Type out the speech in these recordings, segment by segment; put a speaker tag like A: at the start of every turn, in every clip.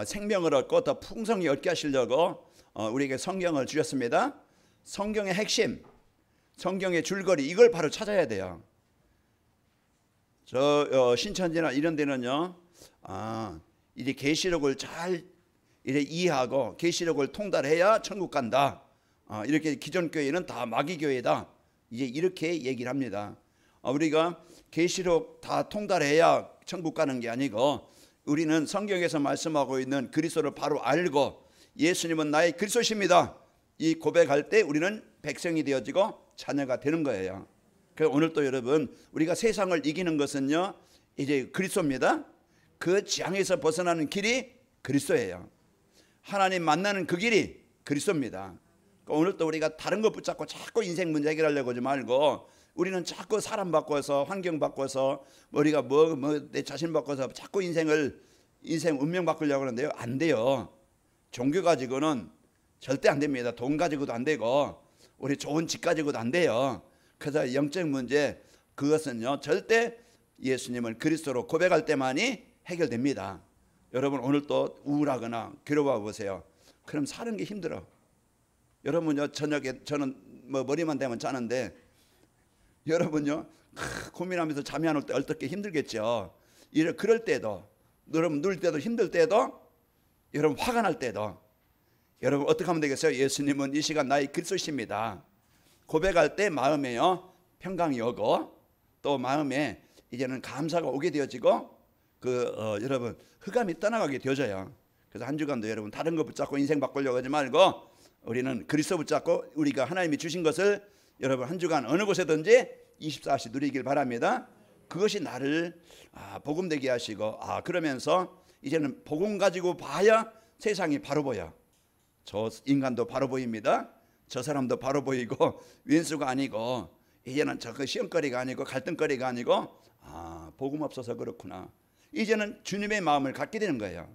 A: 생명을 얻고 더 풍성히 얻게 하시려고 우리에게 성경을 주셨습니다. 성경의 핵심, 성경의 줄거리, 이걸 바로 찾아야 돼요. 신천지나 이런 데는요, 이제 계시록을 잘 이제 이해하고 계시록을 통달해야 천국 간다. 이렇게 기존 교회는 다 마귀 교회다. 이제 이렇게 얘기를 합니다. 우리가 계시록 다 통달해야 천국 가는 게 아니고, 우리는 성경에서 말씀하고 있는 그리스도를 바로 알고 예수님은 나의 그리스도십니다, 이 고백할 때 우리는 백성이 되어지고 자녀가 되는 거예요. 그래서 오늘 또 여러분, 우리가 세상을 이기는 것은요, 이제 그리스도입니다. 그 지향에서 벗어나는 길이 그리스도예요. 하나님 만나는 그 길이 그리스도입니다. 그러니까 오늘 또 우리가 다른 것 붙잡고 자꾸 인생 문제 해결하려고 하지 말고, 우리는 자꾸 사람 바꿔서, 환경 바꿔서, 우리가 내 자신 바꿔서 자꾸 인생 운명 바꾸려고 하는데요, 안 돼요. 종교 가지고는 절대 안 됩니다. 돈 가지고도 안 되고, 우리 좋은 집 가지고도 안 돼요. 그래서 영적 문제, 그것은요 절대 예수님을 그리스도로 고백할 때만이 해결됩니다. 여러분, 오늘 또 우울하거나 괴로워 보세요. 그럼 사는 게 힘들어. 여러분요, 저녁에 저는 머리만 대면 자는데, 여러분요 고민하면서 잠이 안 올 때 어떻게 힘들겠죠. 그럴 때도, 여러분 누울 때도 힘들 때도, 여러분 화가 날 때도, 여러분 어떻게 하면 되겠어요? 예수님은 이 시간 나의 그리스도십니다. 고백할 때 마음에요 평강이 오고, 또 마음에 이제는 감사가 오게 되어지고, 여러분 흑암이 떠나가게 되어져요. 그래서 한 주간도 여러분 다른 거 붙잡고 인생 바꾸려고 하지 말고, 우리는 그리스도 붙잡고 우리가 하나님이 주신 것을 여러분 한 주간 어느 곳에든지 24시 누리길 바랍니다. 그것이 나를 복음되게 하시고, 그러면서 이제는 복음 가지고 봐야 세상이 바로 보여. 저 인간도 바로 보입니다. 저 사람도 바로 보이고, 왼수가 아니고, 이제는 저 시험거리가 아니고 갈등거리가 아니고, 복음 없어서 그렇구나. 이제는 주님의 마음을 갖게 되는 거예요.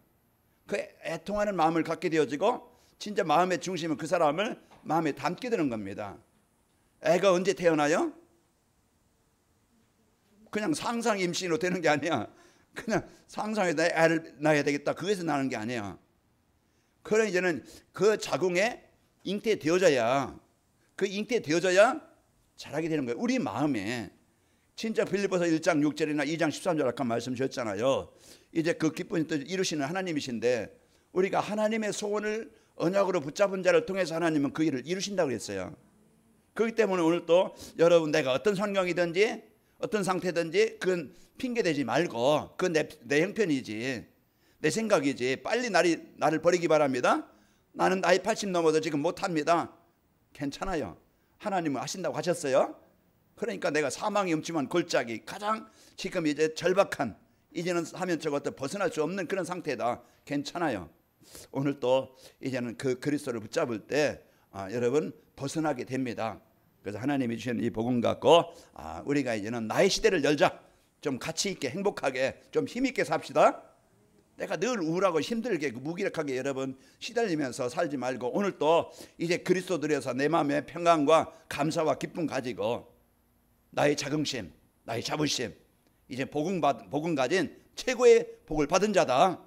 A: 그 애통하는 마음을 갖게 되어지고, 진짜 마음의 중심은 그 사람을 마음에 담게 되는 겁니다. 애가 언제 태어나요? 그냥 상상 임신으로 되는 게 아니야. 그냥 상상해서 애를 낳아야 되겠다, 그것에서 나는 게 아니야. 그래, 이제는 그 자궁에 잉태되어져야, 그 잉태되어져야 자라게 되는 거예요. 우리 마음에. 진짜 빌립보서 1장 6절이나 2장 13절 아까 말씀 주셨잖아요. 이제 그 기쁜 뜻을 이루시는 하나님이신데, 우리가 하나님의 소원을 언약으로 붙잡은 자를 통해서 하나님은 그 일을 이루신다고 했어요. 그렇기 때문에 오늘 또 여러분, 내가 어떤 환경이든지 어떤 상태든지 그건 핑계대지 말고, 그건 내 형편이지, 내 생각이지, 빨리 나를 버리기 바랍니다. 나는 나이 80 넘어도 지금 못합니다. 괜찮아요. 하나님은 하신다고 하셨어요. 그러니까 내가 사망이 음침한 골짜기, 가장 지금 이제 절박한, 이제는 하면 저것도 벗어날 수 없는 그런 상태다. 괜찮아요. 오늘 또 이제는 그 그리스도를 붙잡을 때 여러분 벗어나게 됩니다. 그래서 하나님이 주신 이 복음 갖고 우리가 이제는 나의 시대를 열자. 좀 가치 있게, 행복하게, 좀 힘있게 삽시다. 내가 늘 우울하고 힘들게 무기력하게 여러분 시달리면서 살지 말고, 오늘 또 이제 그리스도 들여서 내 마음에 평강과 감사와 기쁨 가지고, 나의 자긍심, 나의 자부심, 이제 복음 가진 최고의 복을 받은 자다.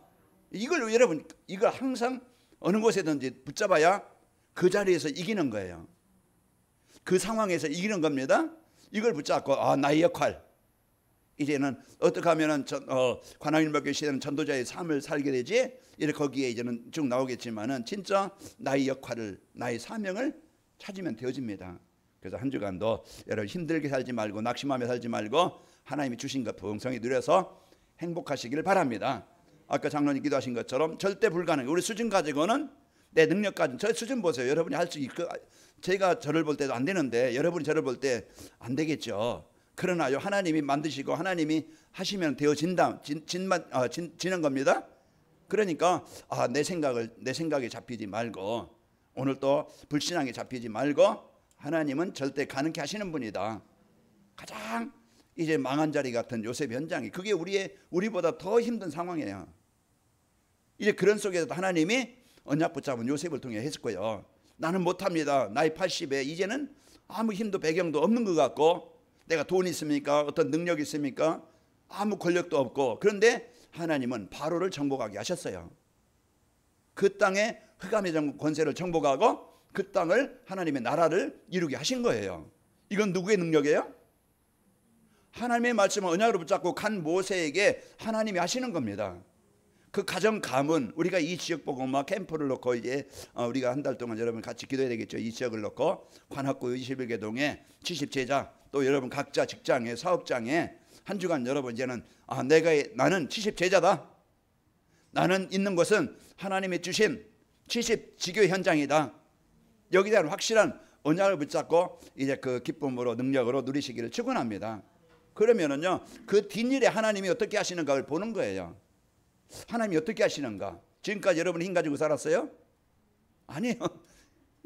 A: 이걸 여러분, 이걸 항상 어느 곳에든지 붙잡아야 그 자리에서 이기는 거예요. 그 상황에서 이기는 겁니다. 이걸 붙잡고 나의 역할, 이제는 어떻게 하면은 관악일목교 시대는 전도자의 삶을 살게 되지, 이렇게 거기에 이제는 쭉 나오겠지만은 진짜 나의 역할을, 나의 사명을 찾으면 되어집니다. 그래서 한 주간도 여러분 힘들게 살지 말고, 낙심하며 살지 말고, 하나님이 주신 것 풍성히 누려서 행복하시기를 바랍니다. 아까 장로님 기도하신 것처럼 절대 불가능. 우리 수준 가지고는, 내 능력 가지고, 저 수준 보세요. 여러분이 할 수 있고, 제가 저를 볼 때도 안 되는데 여러분이 저를 볼 때 안 되겠죠. 그러나요, 하나님이 만드시고 하나님이 하시면 되어진다, 지는 겁니다. 그러니까 내 생각에 잡히지 말고, 오늘 또 불신앙에 잡히지 말고, 하나님은 절대 가능케 하시는 분이다. 가장 이제 망한 자리 같은 요셉 현장이, 그게 우리보다 더 힘든 상황이에요. 이제 그런 속에서 하나님이 언약 붙잡은 요셉을 통해 했고요. 나는 못합니다. 나이 80에 이제는 아무 힘도 배경도 없는 것 같고, 내가 돈이 있습니까? 어떤 능력이 있습니까? 아무 권력도 없고, 그런데 하나님은 바로를 정복하게 하셨어요. 그 땅에 흑암의 권세를 정복하고 그 땅을 하나님의 나라를 이루게 하신 거예요. 이건 누구의 능력이에요? 하나님의 말씀을 언약으로 붙잡고 간 모세에게 하나님이 하시는 겁니다. 그 가정 가문, 우리가 이 지역 복음화 캠프를 놓고 이제 우리가 한 달 동안 여러분 같이 기도해야 되겠죠. 이 지역을 놓고 관악구 21개동에 70제자, 또 여러분 각자 직장에 사업장에 한 주간 여러분 이제는 나는 70제자다. 나는 있는 곳은 하나님이 주신 70지교 현장이다. 여기에 대한 확실한 언약을 붙잡고 이제 그 기쁨으로 능력으로 누리시기를 축원합니다. 그러면은요, 그 뒷일에 하나님이 어떻게 하시는가를 보는 거예요. 하나님이 어떻게 하시는가? 지금까지 여러분 힘 가지고 살았어요? 아니요.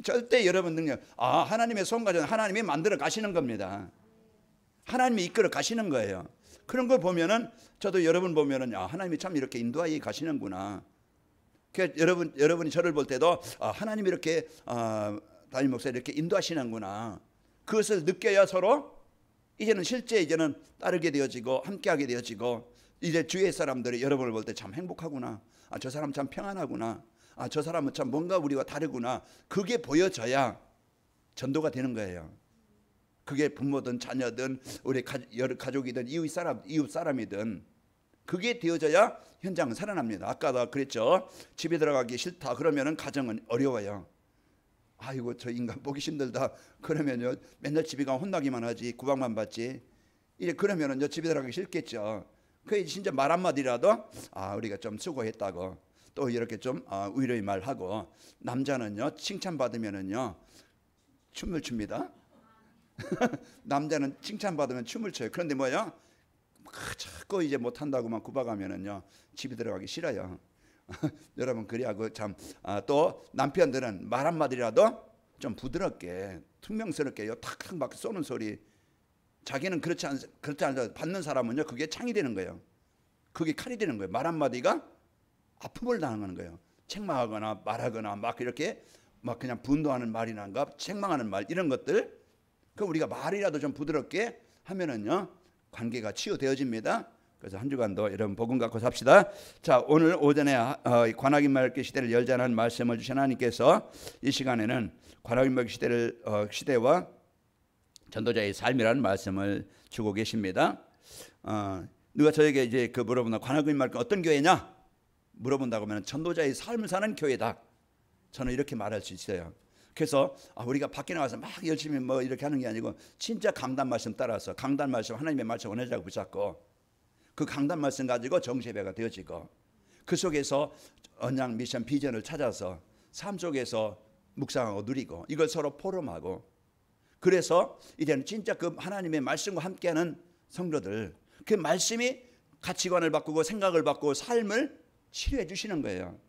A: 절대 여러분 능력. 하나님의 손 가지고 하나님이 만들어 가시는 겁니다. 하나님이 이끌어 가시는 거예요. 그런 걸 보면은 저도 여러분 보면은 하나님이 참 이렇게 인도하여 가시는구나. 여러분이 저를 볼 때도 하나님이 이렇게 담임 목사 이렇게 인도하시는구나. 그것을 느껴야 서로 이제는 실제 이제는 따르게 되어지고 함께하게 되어지고 이제 주위의 사람들이 여러분을 볼 때 참 행복하구나. 저 사람 참 평안하구나. 저 사람은 참 뭔가 우리와 다르구나. 그게 보여져야 전도가 되는 거예요. 그게 부모든 자녀든 우리 가족이든 이웃 사람이든 그게 되어져야 현장은 살아납니다. 아까도 그랬죠. 집에 들어가기 싫다 그러면은 가정은 어려워요. 아이고 저 인간 보기 힘들다 그러면요 맨날 집에 가면 혼나기만 하지 구박만 받지. 이제 그러면은 집에 들어가기 싫겠죠. 그 진짜 말 한마디라도 우리가 좀 수고했다고 또 이렇게 좀 위로의 말하고. 남자는요 칭찬받으면은요 춤을 춥니다. 남자는 칭찬받으면 춤을 춰요. 그런데 뭐요? 자꾸 이제 못한다고만 구박하면은요 집에 들어가기 싫어요. 여러분 그래하고 참 또 남편들은 말 한마디라도 좀 부드럽게 퉁명스럽게요 탁탁 막 쏘는 소리. 자기는 그렇지 않아도 받는 사람은요 그게 창이 되는 거예요. 그게 칼이 되는 거예요. 말 한마디가 아픔을 당하는 거예요. 책망하거나 말하거나 막 이렇게 막 그냥 분노하는 말이란가 책망하는 말 이런 것들. 그 우리가 말이라도 좀 부드럽게 하면은요 관계가 치유되어집니다. 그래서 한 주간도 여러분 복음 갖고 삽시다. 자, 오늘 오전에 관악인 말기 시대를 열자는 말씀을 주신 하나님께서 이 시간에는 관악인 말기 시대와 전도자의 삶이라는 말씀을 주고 계십니다. 누가 저에게 이제 물어본다. 관악인 말기 어떤 교회냐? 물어본다고 하면 전도자의 삶을 사는 교회다. 저는 이렇게 말할 수 있어요. 그래서 우리가 밖에 나가서 막 열심히 뭐 이렇게 하는 게 아니고 진짜 강단 말씀 따라서 강단 말씀 하나님의 말씀 원하자고 붙잡고 그 강단 말씀 가지고 정세배가 되어지고 그 속에서 언약 미션 비전을 찾아서 삶 속에서 묵상하고 누리고 이걸 서로 포럼하고 그래서 이제는 진짜 그 하나님의 말씀과 함께하는 성도들 그 말씀이 가치관을 바꾸고 생각을 바꾸고 삶을 치료해 주시는 거예요.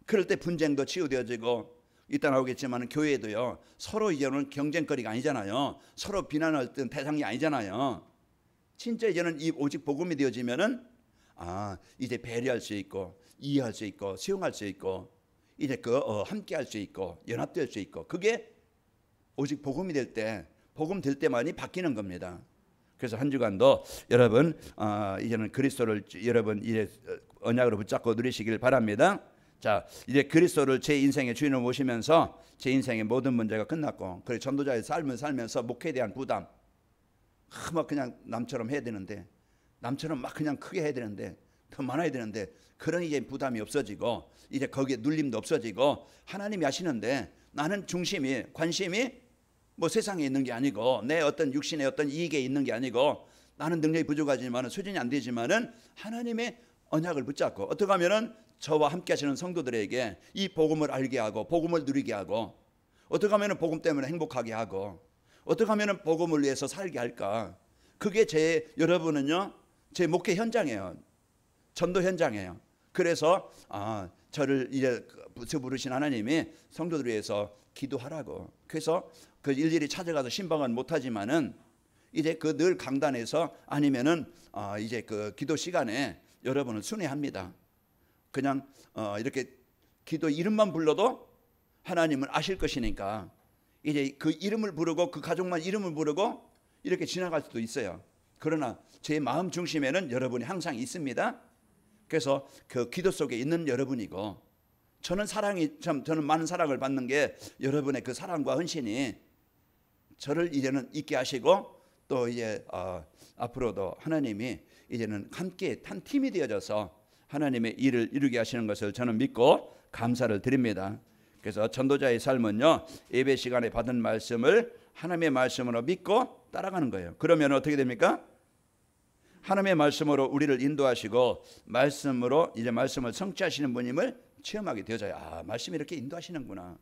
A: 그럴 때 분쟁도 치유되어지고 이따 나오겠지만 교회도요 서로 이제는 경쟁거리가 아니잖아요. 서로 비난할 대상이 아니잖아요. 진짜 이제는 이 오직 복음이 되어지면은 이제 배려할 수 있고 이해할 수 있고 수용할 수 있고 이제 함께할 수 있고 연합될 수 있고 그게 오직 복음이 될 때 복음 될 때만이 바뀌는 겁니다. 그래서 한 주간도 여러분 이제는 그리스도를 여러분 이제 언약으로 붙잡고 누리시길 바랍니다. 자, 이제 그리스도를 제 인생의 주인으로 모시면서 제 인생의 모든 문제가 끝났고 그리고 전도자의 삶을 살면서 목회에 대한 부담 막 그냥 남처럼 해야 되는데 남처럼 막 그냥 크게 해야 되는데 더 많아야 되는데 그런 이제 부담이 없어지고 이제 거기에 눌림도 없어지고 하나님이 하시는데 나는 중심이 관심이 뭐 세상에 있는 게 아니고 내 어떤 육신의 어떤 이익에 있는 게 아니고 나는 능력이 부족하지만 수준이 안 되지만은 하나님의 언약을 붙잡고 어떻게 하면은 저와 함께 하시는 성도들에게 이 복음을 알게 하고 복음을 누리게 하고 어떻게 하면은 복음 때문에 행복하게 하고 어떻게 하면은 복음을 위해서 살게 할까? 그게 여러분은요 제 목회 현장이에요. 전도 현장이에요. 그래서 저를 이제 부르신 하나님이 성도들 위해서 기도하라고. 그래서 그 일일이 찾아가서 신방은 못하지만은 이제 그 늘 강단에서 아니면은 이제 그 기도 시간에 여러분을 순회합니다. 그냥 이렇게 기도 이름만 불러도 하나님은 아실 것이니까 이제 그 이름을 부르고 그 가족만 이름을 부르고 이렇게 지나갈 수도 있어요. 그러나 제 마음 중심에는 여러분이 항상 있습니다. 그래서 그 기도 속에 있는 여러분이고 저는 많은 사랑을 받는 게 여러분의 그 사랑과 헌신이 저를 이제는 있게 하시고 또 이제 앞으로도 하나님이 이제는 함께 한 팀이 되어져서 하나님의 일을 이루게 하시는 것을 저는 믿고 감사를 드립니다. 그래서 전도자의 삶은요, 예배 시간에 받은 말씀을 하나님의 말씀으로 믿고 따라가는 거예요. 그러면 어떻게 됩니까? 하나님의 말씀으로 우리를 인도하시고 말씀으로 이제 말씀을 성취하시는 분임을 체험하게 되어져요. 말씀이 이렇게 인도하시는구나.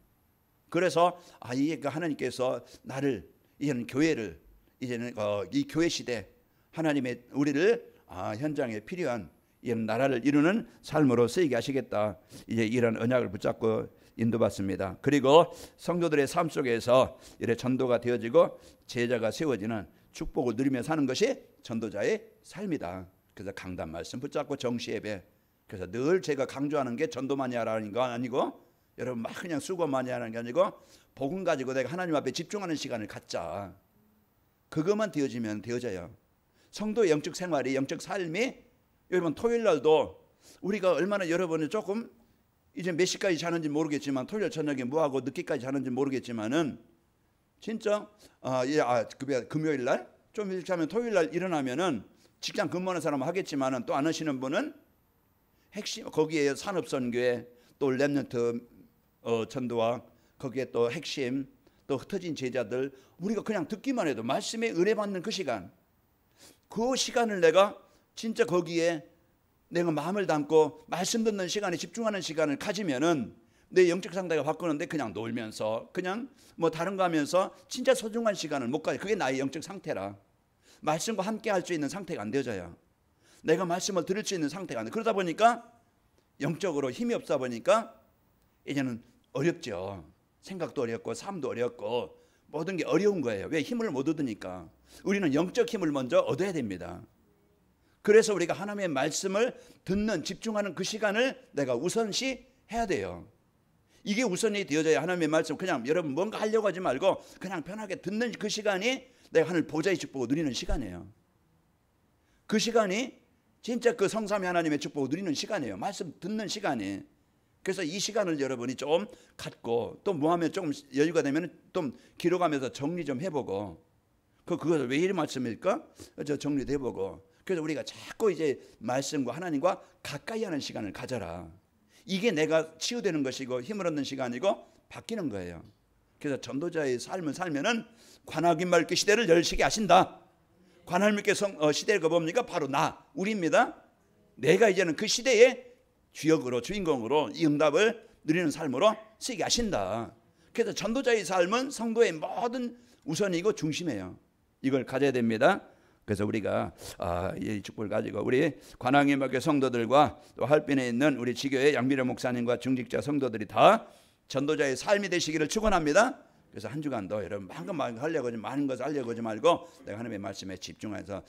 A: 그래서 이게 하나님께서 나를 이제는 교회를 이제는 이 교회 시대 하나님의 우리를 현장에 필요한 이런 나라를 이루는 삶으로 쓰이게 하시겠다. 이제 이런 언약을 붙잡고 인도받습니다. 그리고 성도들의 삶 속에서 이래 전도가 되어지고 제자가 세워지는 축복을 누리며 사는 것이 전도자의 삶이다. 그래서 강단 말씀 붙잡고 정시 예배. 그래서 늘 제가 강조하는 게 전도만이 하라는 거 아니고 여러분 막 그냥 수고 많이 하는 게 아니고 복음 가지고 내가 하나님 앞에 집중하는 시간을 갖자. 그것만 되어지면 되어져요. 성도의 영적 생활이 영적 삶이 여러분 토요일 날도 우리가 얼마나 여러분이 조금 이제 몇 시까지 자는지 모르겠지만 토요일 저녁에 뭐하고 늦게까지 자는지 모르겠지만은 진짜 금요일 날 좀 일찍 자면 토요일 날 일어나면은 직장 근무하는 사람은 하겠지만은 또 안 하시는 분은 핵심 거기에 산업선교회 또 랩런트 전도와 거기에 또 핵심 또 흩어진 제자들 우리가 그냥 듣기만 해도 말씀에 은혜받는 그 시간 그 시간을 내가 진짜 거기에 내가 마음을 담고 말씀 듣는 시간에 집중하는 시간을 가지면은 내 영적 상태가 바꾸는데 그냥 놀면서 그냥 뭐 다른 거 하면서 진짜 소중한 시간을 못 가져. 그게 나의 영적 상태라. 말씀과 함께 할 수 있는 상태가 안 되어져요. 내가 말씀을 들을 수 있는 상태가 안 돼. 그러다 보니까 영적으로 힘이 없다 보니까 이제는 어렵죠. 생각도 어렵고 삶도 어렵고 모든 게 어려운 거예요. 왜? 힘을 못 얻으니까. 우리는 영적 힘을 먼저 얻어야 됩니다. 그래서 우리가 하나님의 말씀을 듣는 집중하는 그 시간을 내가 우선시 해야 돼요. 이게 우선이 되어져야 하나님의 말씀 그냥 여러분 뭔가 하려고 하지 말고 그냥 편하게 듣는 그 시간이 내가 하늘 보좌의 축복을 누리는 시간이에요. 그 시간이 진짜 그 성삼위 하나님의 축복을 누리는 시간이에요. 말씀 듣는 시간이. 그래서 이 시간을 여러분이 좀 갖고 또 뭐 하면 조금 여유가 되면 좀 기록하면서 정리 좀 해보고 그것을 왜 이런 말씀일까? 저 정리도 해보고 그래서 우리가 자꾸 이제 말씀과 하나님과 가까이 하는 시간을 가져라. 이게 내가 치유되는 것이고 힘을 얻는 시간이고 바뀌는 거예요. 그래서 전도자의 삶을 살면은 관악인말기 시대를 열시게 하신다. 관할밀기 시대가 뭡니까? 바로 우리입니다. 내가 이제는 그 시대의 주역으로 주인공으로 이 응답을 누리는 삶으로 쓰게 하신다. 그래서 전도자의 삶은 성도의 모든 우선이고 중심이에요. 이걸 가져야 됩니다. 그래서 우리가 이 축복을 가지고 우리 관악인말기 성도들과 또 할빈에 있는 우리 지교의 양미래 목사님과 중직자 성도들이 다 전도자의 삶이 되시기를 축원합니다. 그래서 한 주간도 여러분 많은 것을 하려고 하지 말고 내가 하나님의 말씀에 집중해서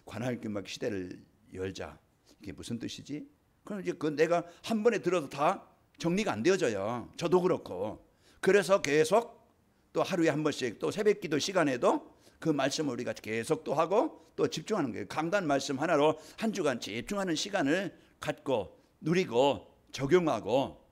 A: 관할기막 시대를 열자. 이게 무슨 뜻이지? 그럼 이제 내가 한 번에 들어도 다 정리가 안 되어져요. 저도 그렇고. 그래서 계속 또 하루에 한 번씩 또 새벽기도 시간에도 그 말씀을 우리가 계속 또 하고 또 집중하는 거예요. 강단 말씀 하나로 한 주간 집중하는 시간을 갖고 누리고 적용하고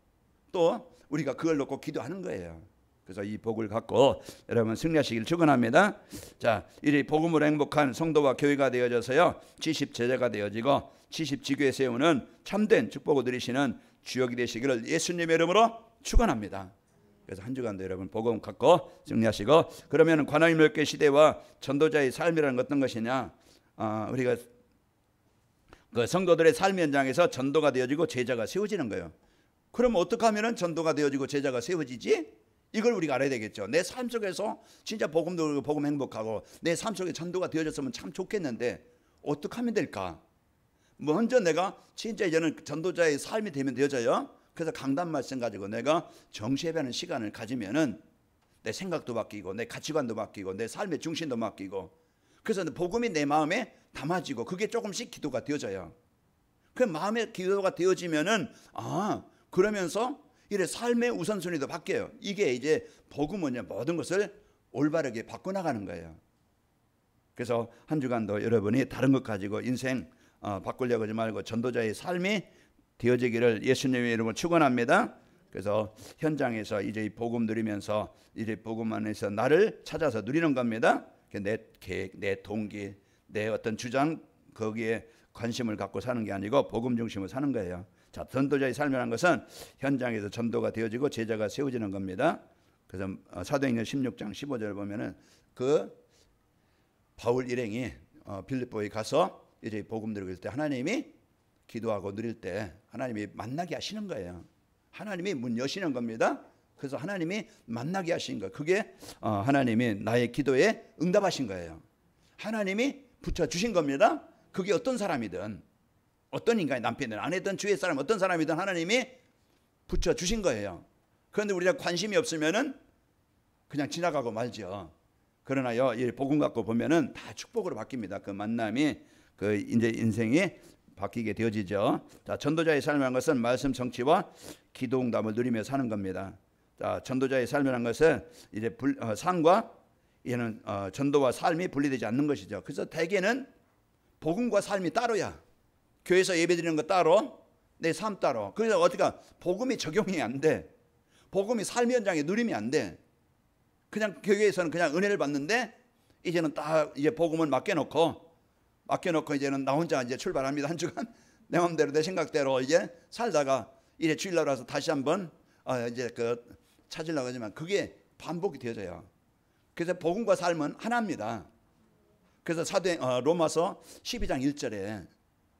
A: 또 우리가 그걸 놓고 기도하는 거예요. 그래서 이 복을 갖고 여러분 승리하시길 축원합니다. 자, 이 복음으로 행복한 성도와 교회가 되어져서요 70 제자가 되어지고 70 지교에 세우는 참된 축복을 누리시는 주역이 되시기를 예수님의 이름으로 축원합니다. 그래서 한 주간도 여러분 복음 갖고 승리하시고 그러면 관할밀기 시대와 전도자의 삶이라는 건 어떤 것이냐? 우리가 그 성도들의 삶 현장에서 전도가 되어지고 제자가 세워지는 거예요. 그럼 어떻게 하면 전도가 되어지고 제자가 세워지지? 이걸 우리가 알아야 되겠죠. 내 삶 속에서 진짜 복음 누리고 복음 행복하고 내 삶 속에 전도가 되어졌으면 참 좋겠는데 어떻게 하면 될까? 먼저 내가 진짜 이제는 전도자의 삶이 되면 되어져요. 그래서 강단 말씀 가지고 내가 정시예배하는 시간을 가지면은 내 생각도 바뀌고 내 가치관도 바뀌고 내 삶의 중심도 바뀌고 그래서 복음이 내 마음에 담아지고 그게 조금씩 기도가 되어져요. 그 마음의 기도가 되어지면은 그러면서 이래 삶의 우선순위도 바뀌어요. 이게 이제 복음은 모든 것을 올바르게 바꿔나가는 거예요. 그래서 한 주간도 여러분이 다른 것 가지고 인생 바꾸려고 하지 말고 전도자의 삶이 되어지기를 예수님의 이름으로 축원합니다. 그래서 현장에서 이제 이 복음 누리면서 이제 복음 안에서 나를 찾아서 누리는 겁니다. 내 계획, 내 동기, 내 어떤 주장 거기에 관심을 갖고 사는 게 아니고 복음 중심으로 사는 거예요. 자, 전도자의 삶이라는 것은 현장에서 전도가 되어지고 제자가 세워지는 겁니다. 그래서 사도행전 16장 15절 보면은 그 바울 일행이 빌립보에 가서 이제 복음 들을 때 하나님이 기도하고 누릴 때 하나님이 만나게 하시는 거예요. 하나님이 문 여시는 겁니다. 그래서 하나님이 만나게 하신 거예요. 그게 하나님이 나의 기도에 응답하신 거예요. 하나님이 붙여주신 겁니다. 그게 어떤 사람이든 어떤 인간이 남편이든 아내든 주위의 사람 어떤 사람이든 하나님이 붙여주신 거예요. 그런데 우리가 관심이 없으면은 그냥 지나가고 말죠. 그러나요, 이 복음 갖고 보면은 다 축복으로 바뀝니다. 그 만남이 그 이제 인생이 바뀌게 되어지죠. 자, 전도자의 삶이라는 것은 말씀 성취와 기도 응답을 누리며 사는 겁니다. 자, 전도자의 삶이라는 것은 이제 삶과 이는 전도와 삶이 분리되지 않는 것이죠. 그래서 대개는 복음과 삶이 따로야. 교회에서 예배드리는 거 따로, 내 삶 따로. 그래서 어떻게 복음이 적용이 안 돼. 복음이 삶 현장에 누림이 안 돼. 그냥 교회에서는 그냥 은혜를 받는데 이제는 딱 이제 복음을 맡겨놓고 이제는 나 혼자 이제 출발합니다. 한 주간 내 마음대로 내 생각대로 이제 살다가 이제 주일날 와서 다시 한번 이제 그 찾으려고 하지만 그게 반복이 되어져요. 그래서 복음과 삶은 하나입니다. 그래서 로마서 12장 1절에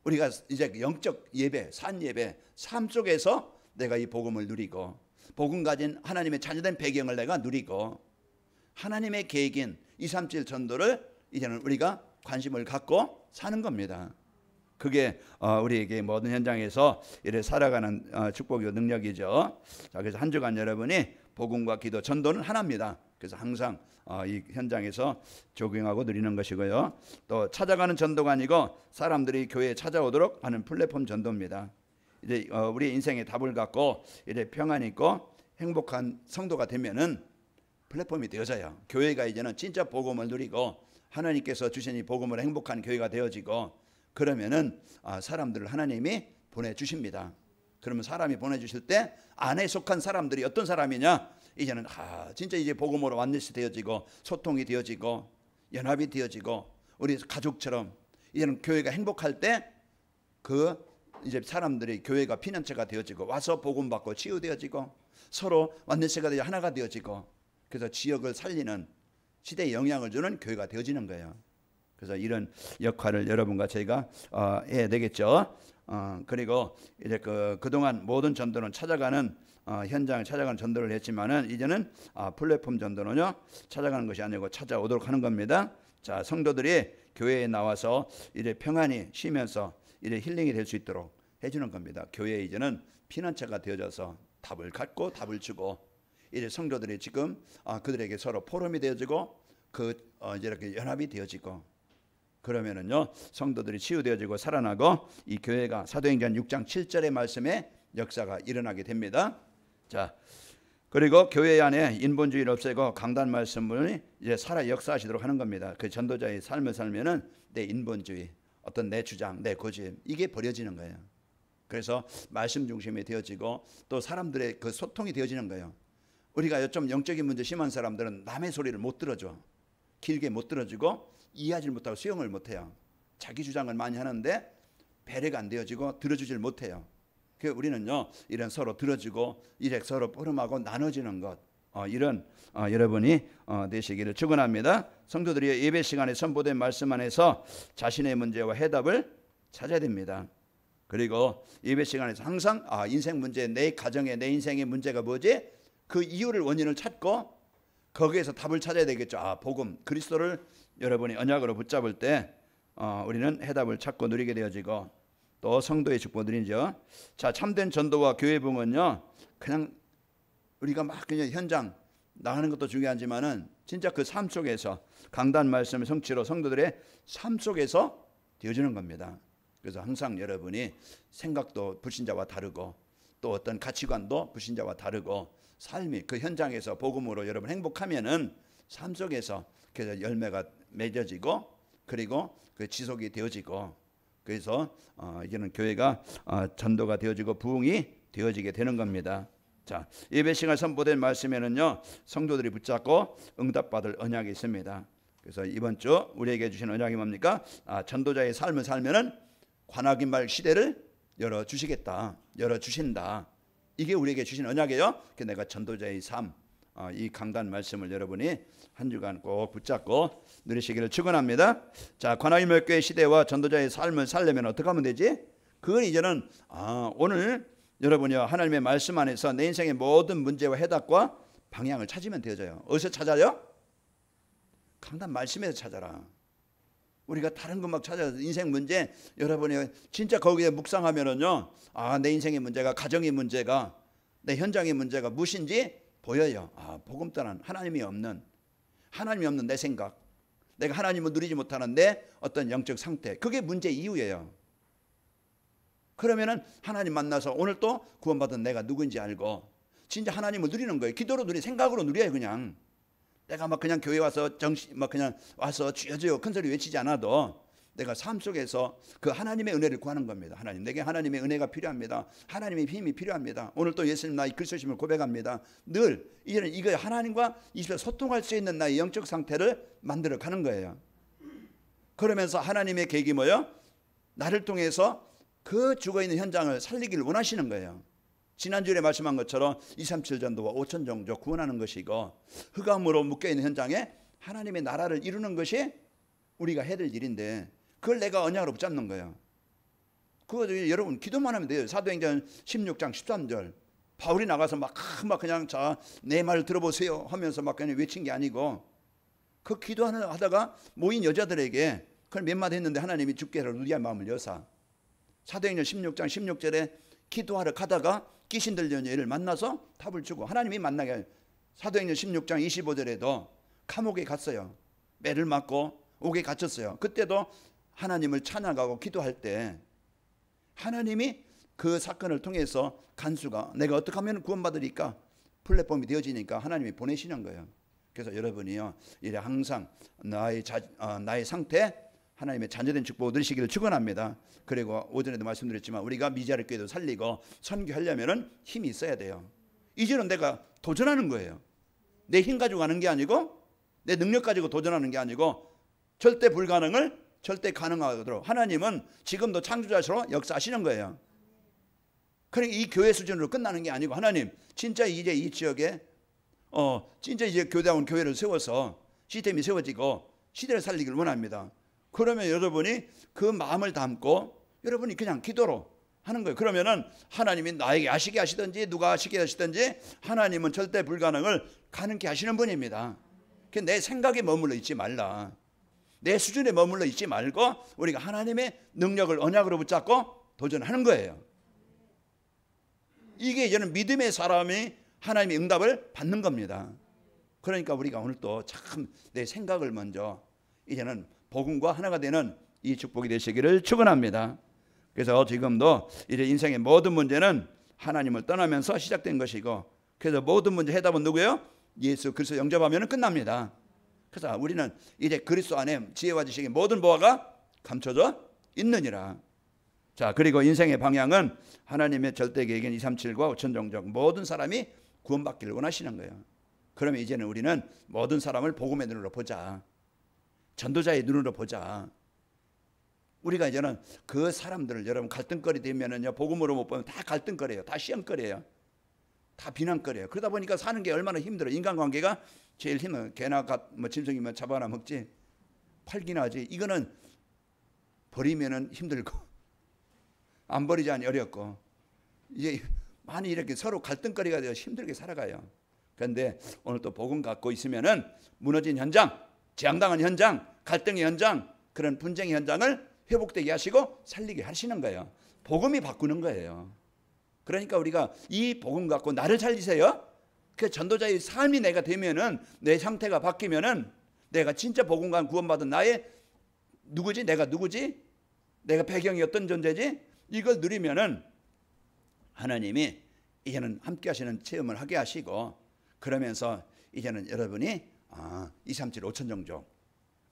A: 우리가 이제 영적 예배, 산 예배, 삶 속에서 내가 이 복음을 누리고 복음 가진 하나님의 자녀된 배경을 내가 누리고 하나님의 계획인 237 전도를 이제는 우리가 관심을 갖고 사는 겁니다. 그게 우리에게 모든 현장에서 이렇게 살아가는 축복이고 능력이죠. 자, 그래서 한 주간 여러분이 복음과 기도, 전도는 하나입니다. 그래서 항상 이 현장에서 적용하고 누리는 것이고요. 또 찾아가는 전도가 아니고 사람들이 교회에 찾아오도록 하는 플랫폼 전도입니다. 이제 우리 인생의 답을 갖고 이제 평안 있고 행복한 성도가 되면은 플랫폼이 되어져요. 교회가 이제는 진짜 복음을 누리고 하나님께서 주신 이 복음으로 행복한 교회가 되어지고 그러면은 사람들을 하나님이 보내주십니다. 그러면 사람이 보내주실 때 안에 속한 사람들이 어떤 사람이냐? 이제는 진짜 이제 복음으로 완전히 되어지고 소통이 되어지고 연합이 되어지고 우리 가족처럼 이제는 교회가 행복할 때 그 이제 사람들이 교회가 피난처가 되어지고 와서 복음 받고 치유되어지고 서로 완전체가 되어 하나가 되어지고 그래서 지역을 살리는 시대에 영향을 주는 교회가 되어지는 거예요. 그래서 이런 역할을 여러분과 저희가 해야 되겠죠. 그리고 이제 그동안 모든 전도는 찾아가는 현장을 찾아가는 전도를 했지만은 이제는 플랫폼 전도는요 찾아가는 것이 아니고 찾아오도록 하는 겁니다. 자, 성도들이 교회에 나와서 이제 평안히 쉬면서 이제 힐링이 될 수 있도록 해주는 겁니다. 교회에 이제는 피난처가 되어져서 답을 갖고 답을 주고 이제 성도들이 지금 그들에게 서로 포럼이 되어지고 이제 이렇게 연합이 되어지고 그러면은요 성도들이 치유되어지고 살아나고 이 교회가 사도행전 6장 7절의 말씀에 역사가 일어나게 됩니다. 자, 그리고 교회 안에 인본주의를 없애고 강단 말씀을 이제 살아 역사하시도록 하는 겁니다. 그 전도자의 삶을 살면은 내 인본주의, 어떤 내 주장, 내 고집 이게 버려지는 거예요. 그래서 말씀 중심이 되어지고 또 사람들의 그 소통이 되어지는 거예요. 우리가 좀 영적인 문제 심한 사람들은 남의 소리를 못 들어줘. 길게 못 들어주고 이해하지 못하고 수용을 못해요. 자기 주장을 많이 하는데 배려가 안 되어지고 들어주질 못해요. 그 우리는요 이런 서로 들어주고 이래 서로 포럼하고 나눠지는 것 이런 여러분이 되시기를 축원합니다. 성도들이 예배 시간에 선포된 말씀 안에서 자신의 문제와 해답을 찾아야 됩니다. 그리고 예배 시간에서 항상 인생 문제, 내 가정의 내 인생의 문제가 뭐지? 그 이유를 원인을 찾고 거기에서 답을 찾아야 되겠죠. 복음 그리스도를 여러분이 언약으로 붙잡을 때 우리는 해답을 찾고 누리게 되어지고 또 성도의 축복 누리죠. 자, 참된 전도와 교회 부흥은요 그냥 우리가 막 그냥 현장 나가는 것도 중요하지만은 진짜 그 삶 속에서 강단 말씀의 성취로 성도들의 삶 속에서 되어지는 겁니다. 그래서 항상 여러분이 생각도 불신자와 다르고 또 어떤 가치관도 불신자와 다르고 삶이 그 현장에서 복음으로 여러분 행복하면은 삶 속에서 그래서 열매가 맺어지고 그리고 그 지속이 되어지고 그래서 이제는 교회가 전도가 되어지고 부흥이 되어지게 되는 겁니다. 자, 예배 시간 선포된 말씀에는요, 성도들이 붙잡고 응답받을 언약이 있습니다. 그래서 이번 주 우리에게 주신 언약이 뭡니까? 전도자의 삶을 살면은 관악인말 시대를 열어 주시겠다, 열어 주신다. 이게 우리에게 주신 언약이에요. 내가 전도자의 삶, 이 강단 말씀을 여러분이 한 주간 꼭 붙잡고 누리시기를 축원합니다. 자, 관악인말 교회 시대와 전도자의 삶을 살려면 어떻게 하면 되지? 그건 이제는 오늘 여러분이요, 하나님의 말씀 안에서 내 인생의 모든 문제와 해답과 방향을 찾으면 되어져요. 어디서 찾아요? 강단 말씀에서 찾아라. 우리가 다른 것 막 찾아서 인생 문제, 여러분이 진짜 거기에 묵상하면은요, 내 인생의 문제가, 가정의 문제가, 내 현장의 문제가 무엇인지 보여요. 복음 떠난 하나님이 없는 내 생각, 내가 하나님을 누리지 못하는 내 어떤 영적 상태, 그게 문제 이유예요. 그러면은 하나님 만나서 오늘 또 구원받은 내가 누구인지 알고 진짜 하나님을 누리는 거예요. 기도로 누리, 생각으로 누려요. 그냥 내가 막 그냥 교회 와서 그냥 와서 주여 큰 소리 외치지 않아도 내가 삶 속에서 그 하나님의 은혜를 구하는 겁니다. 하나님, 내게 하나님의 은혜가 필요합니다. 하나님의 힘이 필요합니다. 오늘 또 예수님 나의 그리스도심을 고백합니다. 늘 이제는 이거 하나님과 이 집에 소통할 수 있는 나의 영적 상태를 만들어 가는 거예요. 그러면서 하나님의 계획이 뭐예요? 나를 통해서 그 죽어있는 현장을 살리기를 원하시는 거예요. 지난주에 말씀한 것처럼 237 전도와 5천 종족 구원하는 것이고, 흑암으로 묶여있는 현장에 하나님의 나라를 이루는 것이 우리가 해야 될 일인데, 그걸 내가 언약으로 붙잡는 거예요. 그거 여러분 기도만 하면 돼요. 사도행전 16장 13절 바울이 나가서 막 그냥 내 말 들어보세요 하면서 막 그냥 외친 게 아니고, 그 기도하다가 모인 여자들에게 그걸 몇 마디 했는데 하나님이 죽게 하라 루디아의 마음을 여사. 사도행전 16장 16절에 기도하러 가다가 귀신 들린 여인을 만나서 답을 주고 하나님이 만나게 해요. 사도행전 16장 25절에도 감옥에 갔어요. 매를 맞고 옥에 갇혔어요. 그때도 하나님을 찬양하고 기도할 때 하나님이 그 사건을 통해서 간수가 내가 어떻게 하면 구원받으리까 플랫폼이 되어지니까 하나님이 보내시는 거예요. 그래서 여러분이요, 이래 항상 나의 상태, 하나님의 자녀된 축복을 누리시기를 축원합니다. 그리고 오전에도 말씀드렸지만 우리가 미자리 교회도 살리고 선교하려면 힘이 있어야 돼요. 이제는 내가 도전하는 거예요. 내 힘 가지고 가는 게 아니고, 내 능력 가지고 도전하는 게 아니고, 절대 불가능을 절대 가능하도록 하나님은 지금도 창조자시로 역사하시는 거예요. 그러니까 이 교회 수준으로 끝나는 게 아니고, 하나님 진짜 이제 이 지역에 진짜 이제 교대원 교회를 세워서 시스템이 세워지고 시대를 살리기를 원합니다. 그러면 여러분이 그 마음을 담고 여러분이 그냥 기도로 하는 거예요. 그러면은 하나님이 나에게 아시게 하시든지 누가 아시게 하시든지 하나님은 절대 불가능을 가능케 하시는 분입니다. 내 생각에 머물러 있지 말라. 내 수준에 머물러 있지 말고 우리가 하나님의 능력을 언약으로 붙잡고 도전하는 거예요. 이게 이제는 믿음의 사람이 하나님의 응답을 받는 겁니다. 그러니까 우리가 오늘 또 참 내 생각을 먼저 이제는 복음과 하나가 되는 이 축복이 되시기를 축원합니다. 그래서 지금도 이제 인생의 모든 문제는 하나님을 떠나면서 시작된 것이고, 그래서 모든 문제 해답은 누구예요? 예수 그리스도 영접하면 끝납니다. 그래서 우리는 이제 그리스도 안에 지혜와 지식의 모든 보화가 감춰져 있느니라. 자, 그리고 인생의 방향은 하나님의 절대 계획인 237과 5천 종족 모든 사람이 구원받기를 원하시는 거예요. 그러면 이제는 우리는 모든 사람을 복음의 눈으로 보자. 전도자의 눈으로 보자. 우리가 이제는 그 사람들을 여러분 갈등거리 되면은요, 복음으로 못 보면 다 갈등거리예요. 다 시험거리예요. 다 비난거리예요. 그러다 보니까 사는 게 얼마나 힘들어요. 인간관계가 제일 힘은 개나 짐승이면 잡아나 먹지 팔기나 하지. 이거는 버리면은 힘들고 안 버리자니 어렵고, 이제 많이 이렇게 서로 갈등거리가 되어 힘들게 살아가요. 그런데 오늘 또 복음 갖고 있으면은 무너진 현장, 재앙당한 현장, 갈등의 현장, 그런 분쟁의 현장을 회복되게 하시고 살리게 하시는 거예요. 복음이 바꾸는 거예요. 그러니까 우리가 이 복음 갖고 나를 살리세요. 그 전도자의 삶이 내가 되면은, 내 상태가 바뀌면은 내가 진짜 복음과 구원받은 나의 누구지? 내가 누구지? 내가 배경이 어떤 존재지? 이걸 누리면은 하나님이 이제는 함께 하시는 체험을 하게 하시고, 그러면서 이제는 여러분이 237 5천 종족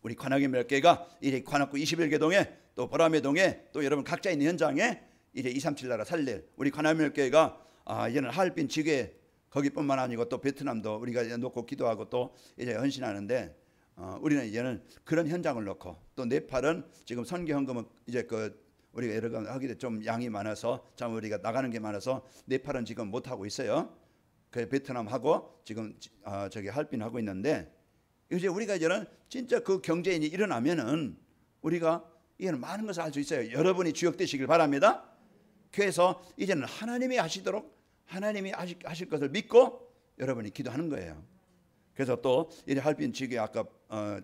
A: 우리 관악의 멸교회가 이제 관악구 21개 동에 또 보람의 동에 또 여러분 각자 있는 현장에 이제 237 나라 살릴 우리 관악의 멸교회가 이제는 하얼빈 지교회 거기뿐만 아니고 또 베트남도 우리가 놓고 기도하고 또 이제 헌신하는데 우리는 이제는 그런 현장을 놓고 또 네팔은 지금 선교 헌금은 이제 우리가 여러 번 하기도 좀 양이 많아서 참 우리가 나가는 게 많아서 네팔은 지금 못 하고 있어요. 그 베트남하고 지금 저기 하얼빈 하고 있는데 이제 우리가 이제는 진짜 그 경제인이 일어나면은 우리가 이제는 많은 것을 할 수 있어요. 여러분이 주역되시길 바랍니다. 그래서 이제는 하나님이 하시도록 하나님이 하실 것을 믿고 여러분이 기도하는 거예요. 그래서 또 이제 하얼빈 지교회 아까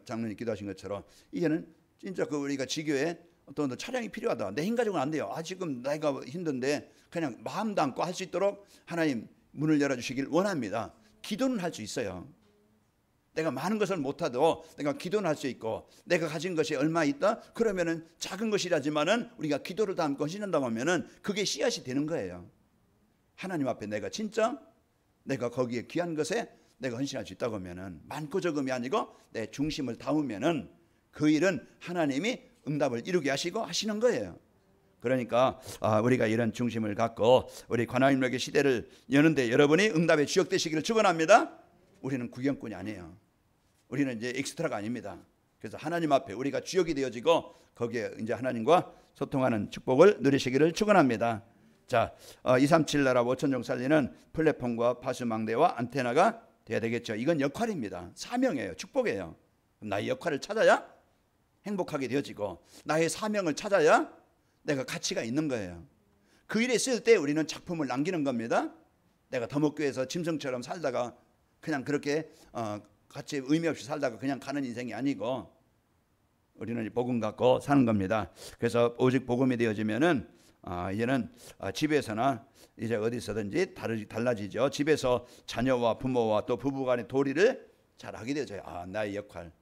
A: 장로님 기도하신 것처럼 이제는 진짜 그 우리가 지교회 또 차량이 필요하다. 내 힘 가지고는 안 돼요. 지금 내가 힘든데 그냥 마음 담고 할 수 있도록 하나님 문을 열어주시길 원합니다. 기도는 할 수 있어요. 내가 많은 것을 못하도 내가 기도는 할 수 있고 내가 가진 것이 얼마 있다? 그러면은 작은 것이라지만은 우리가 기도를 담고 헌신한다고 하면은 그게 씨앗이 되는 거예요. 하나님 앞에 내가 진짜 내가 거기에 귀한 것에 내가 헌신할 수 있다고 하면은 많고 적음이 아니고 내 중심을 담으면은 그 일은 하나님이 응답을 이루게 하시고 하시는 거예요. 그러니까 우리가 이런 중심을 갖고 우리 관악인력의 시대를 여는데 여러분이 응답의 주역 되시기를 축원합니다. 우리는 구경꾼이 아니에요. 우리는 이제 엑스트라가 아닙니다. 그래서 하나님 앞에 우리가 주역이 되어지고 거기에 이제 하나님과 소통하는 축복을 누리시기를 축원합니다. 자, 237 나라 5천종 살리는 플랫폼과 파수망대와 안테나가 돼야 되겠죠. 이건 역할입니다. 사명이에요. 축복이에요. 나의 역할을 찾아야 행복하게 되어지고 나의 사명을 찾아야 내가 가치가 있는 거예요. 그 일에 쓸 때 우리는 작품을 남기는 겁니다. 내가 더목교에서 짐승처럼 살다가 그냥 그렇게 같이 의미 없이 살다가 그냥 가는 인생이 아니고 우리는 복음 갖고 사는 겁니다. 그래서 오직 복음이 되어지면은 이제는 집에서나 이제 어디서든지 달라지죠. 집에서 자녀와 부모와 또 부부간의 도리를 잘 하게 되죠. 나의 역할.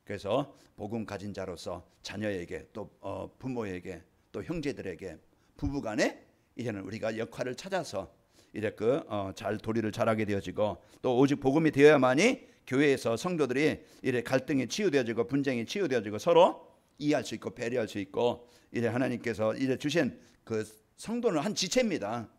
A: 그래서 복음 가진 자로서 자녀에게 또 부모에게 또 형제들에게 부부간에 이제는 우리가 역할을 찾아서 이제 잘 도리를 잘하게 되어지고 또 오직 복음이 되어야만이 교회에서 성도들이 이제 갈등이 치유되어지고 분쟁이 치유되어지고 서로 이해할 수 있고 배려할 수 있고 이제 하나님께서 이제 주신 그 성도는 한 지체입니다.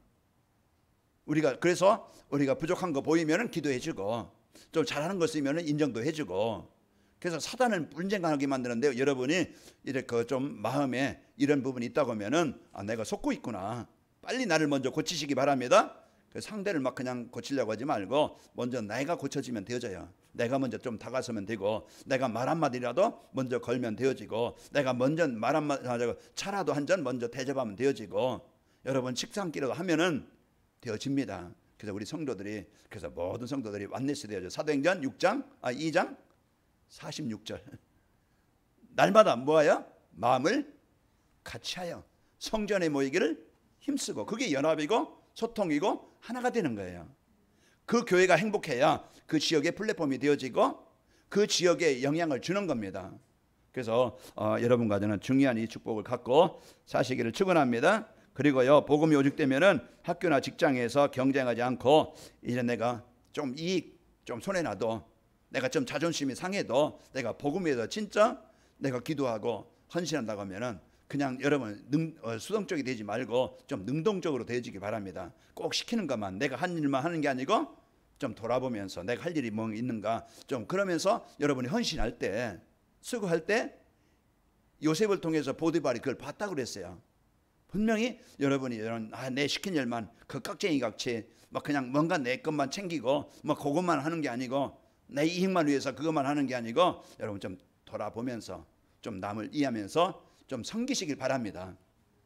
A: 그래서 우리가 부족한 거 보이면은 기도해주고 좀 잘하는 거 쓰면은 인정도 해주고 그래서 사단은 분쟁하게 만드는데 여러분이 이렇게 좀 마음에 이런 부분이 있다고 하면은 내가 속고 있구나. 빨리 나를 먼저 고치시기 바랍니다. 상대를 막 그냥 고치려고 하지 말고 먼저 내가 고쳐지면 되어져요. 내가 먼저 좀 다가서면 되고 내가 말 한마디라도 먼저 걸면 되어지고 내가 먼저 말 한마디 차라도 한 잔 먼저 대접하면 되어지고 여러분 식사 한 끼라도 하면은 되어집니다. 그래서 우리 성도들이 그래서 모든 성도들이 완넷이 되어져. 사도행전 2장 46절 날마다 뭐하여? 마음을 같이하여 성전에 모이기를 힘쓰고 그게 연합이고 소통이고 하나가 되는 거예요. 그 교회가 행복해야 그 지역의 플랫폼이 되어지고 그 지역에 영향을 주는 겁니다. 그래서 여러분 가정은 중요한 이 축복을 갖고 사시기를 축원합니다. 그리고요 복음이 오죽되면은 학교나 직장에서 경쟁하지 않고 이제 내가 좀 이익 좀 손해나도 내가 좀 자존심이 상해도 내가 복음에 대해서 진짜 내가 기도하고 헌신한다고 하면은 그냥 여러분 수동적이 되지 말고 좀 능동적으로 되어지기 바랍니다. 꼭 시키는 것만 내가 한 일만 하는 게 아니고 좀 돌아보면서 내가 할 일이 뭐 있는가 좀 그러면서 여러분이 헌신할 때 수고할 때 요셉을 통해서 보디발이 그걸 봤다고 그랬어요. 분명히 여러분이 내 시킨 일만 그 깍쟁이 같이 막 그냥 뭔가 내 것만 챙기고 뭐 그것만 하는 게 아니고 내 이익만 위해서 그것만 하는 게 아니고 여러분 좀 돌아보면서 좀 남을 이해하면서 좀 섬기시길 바랍니다.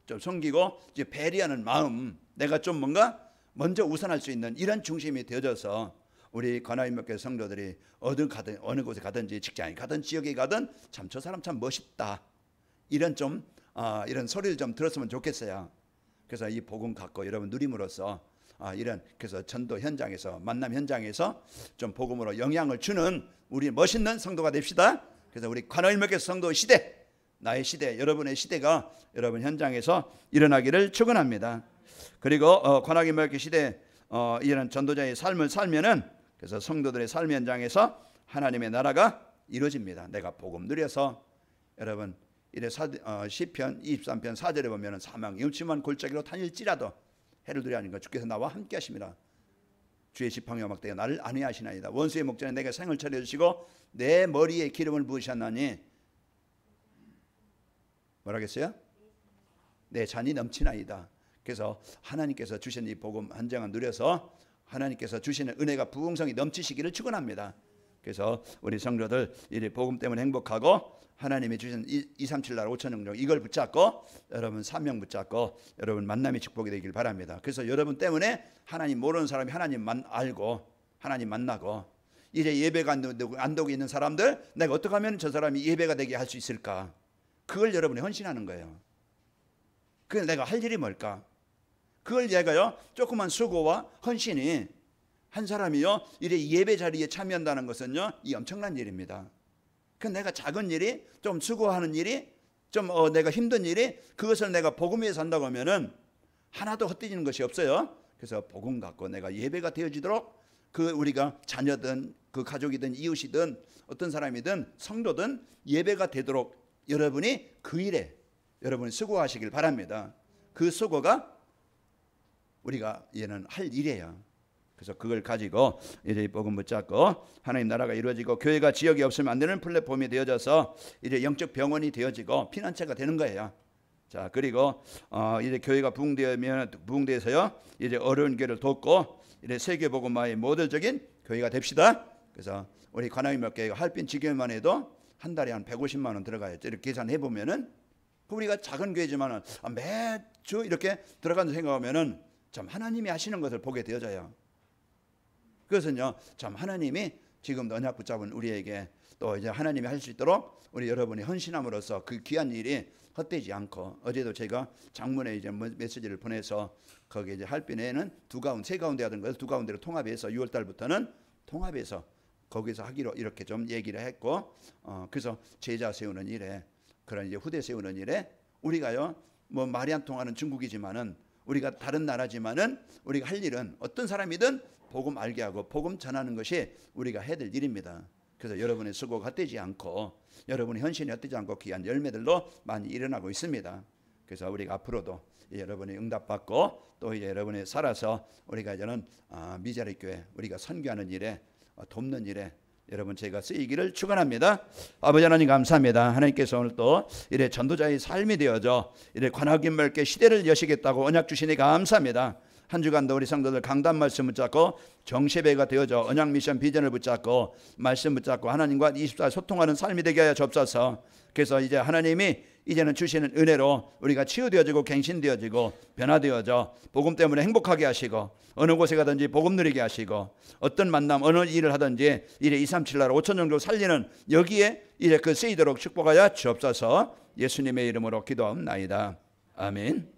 A: 좀 섬기고 이제 배려하는 마음 내가 좀 뭔가 먼저 우선할 수 있는 이런 중심이 되어져서 우리 관아인목회 성도들이 어느 곳에 가든지 직장에 가든 지역에 가든 참 저 사람 참 멋있다 이런 좀 이런 소리를 좀 들었으면 좋겠어요. 그래서 이 복음 갖고 여러분 누림으로써 이런 그래서 전도 현장에서 만남 현장에서 좀 복음으로 영향을 주는 우리 멋있는 성도가 됩시다. 그래서 우리 관아인목회 성도 시대 나의 시대 여러분의 시대가 여러분 현장에서 일어나기를 축원합니다. 그리고 관악인목회 시대 이런 전도자의 삶을 살면은 그래서 성도들의 삶 현장에서 하나님의 나라가 이루어집니다. 내가 복음 누려서 여러분 이래 시편 23편 4절에 보면은 사망 영침한 골짜기로 다닐지라도 해를 두려하는 것 주께서 나와 함께 하심이라. 주의 지팡이와 막대가 나를 안위하시나이다. 원수의 목전에 내게 생을 차려주시고 내 머리에 기름을 부으셨나니 뭐라겠어요? 내 잔이 넘치나이다. 그래서 하나님께서 주신 이 복음 한 장을 누려서 하나님께서 주시는 은혜가 부흥성이 넘치시기를 축원합니다. 그래서 우리 성도들 이 복음 때문에 행복하고 하나님이 주신 237 나라 5천 영종 이걸 붙잡고 여러분 사명 붙잡고 여러분 만남의 축복이 되길 바랍니다. 그래서 여러분 때문에 하나님 모르는 사람이 하나님만 알고 하나님 만나고 이제 예배가 안 되고 있는 사람들 내가 어떻게 하면 저 사람이 예배가 되게 할 수 있을까? 그걸 여러분이 헌신하는 거예요. 그걸 내가 할 일이 뭘까? 그걸 얘가요 조그만 수고와 헌신이 한 사람이요 이래 예배 자리에 참여한다는 것은요 이 엄청난 일입니다. 그 내가 작은 일이 좀 수고하는 일이 좀 내가 힘든 일이 그것을 내가 복음 위해서 한다고 하면은 하나도 헛되지는 것이 없어요. 그래서 복음 갖고 내가 예배가 되어지도록 그 우리가 자녀든 그 가족이든 이웃이든 어떤 사람이든 성도든 예배가 되도록 여러분이 그 일에 여러분이 수고하시길 바랍니다. 그 수고가 우리가 얘는 할 일이에요. 그래서 그걸 가지고 이제 복음 붙잡고 하나님 나라가 이루어지고 교회가 지역이 없으면 안 되는 플랫폼이 되어져서 이제 영적 병원이 되어지고 피난처가 되는 거예요. 자 그리고 이제 교회가 부흥되어서요 이제 어려운 교회를 돕고 이제 세계 복음화의 모델적인 교회가 됩시다. 그래서 우리 관악인묘교회가 할빈 지교회만 해도 한 달에 한 150만 원 들어가요. 이렇게 계산해 보면은 우리가 작은 교회지만은 매주 이렇게 들어간다 생각하면은 참 하나님이 하시는 것을 보게 되어져요. 그것은요 참 하나님이 지금 언약 붙잡은 우리에게 또 이제 하나님이 할 수 있도록 우리 여러분이 헌신함으로써 그 귀한 일이 헛되지 않고 어제도 제가 장문에 이제 메시지를 보내서 거기 이제 할빈에는 세 가운데 하던 것을 두 가운데로 통합해서 6월 달부터는 통합해서 거기서 하기로 이렇게 좀 얘기를 했고 그래서 제자 세우는 일에 그런 이제 후대 세우는 일에 우리가요 뭐 말이 안 통하는 중국이지만은 우리가 다른 나라지만은 우리가 할 일은 어떤 사람이든 복음 알게 하고 복음 전하는 것이 우리가 해야 될 일입니다. 그래서 여러분의 수고가 헛되지 않고 여러분의 헌신이 헛되지 않고 귀한 열매들로 많이 일어나고 있습니다. 그래서 우리가 앞으로도 여러분이 응답받고 또 이제 여러분이 살아서 우리가 이제는 미자리 교회 우리가 선교하는 일에 돕는 일에 여러분 제가 쓰이기를 축원합니다. 아버지 하나님 감사합니다. 하나님께서 오늘 또 이래 전도자의 삶이 되어져 이래 관악인멸교 시대를 여시겠다고 언약 주시니 감사합니다. 한 주간도 우리 성도들 강단 말씀 붙잡고 정시배가 되어져 언약 미션 비전을 붙잡고 말씀 붙잡고 하나님과 24 소통하는 삶이 되게 하여 주옵소서. 그래서 이제 하나님이 이제는 주시는 은혜로 우리가 치유되어지고 갱신되어지고 변화되어져 복음 때문에 행복하게 하시고 어느 곳에 가든지 복음 누리게 하시고 어떤 만남 어느 일을 하든지 이래 237 나라 5천 정도 살리는 여기에 이제 그 쓰이도록 축복하여 주옵소서. 예수님의 이름으로 기도하옵나이다. 아멘.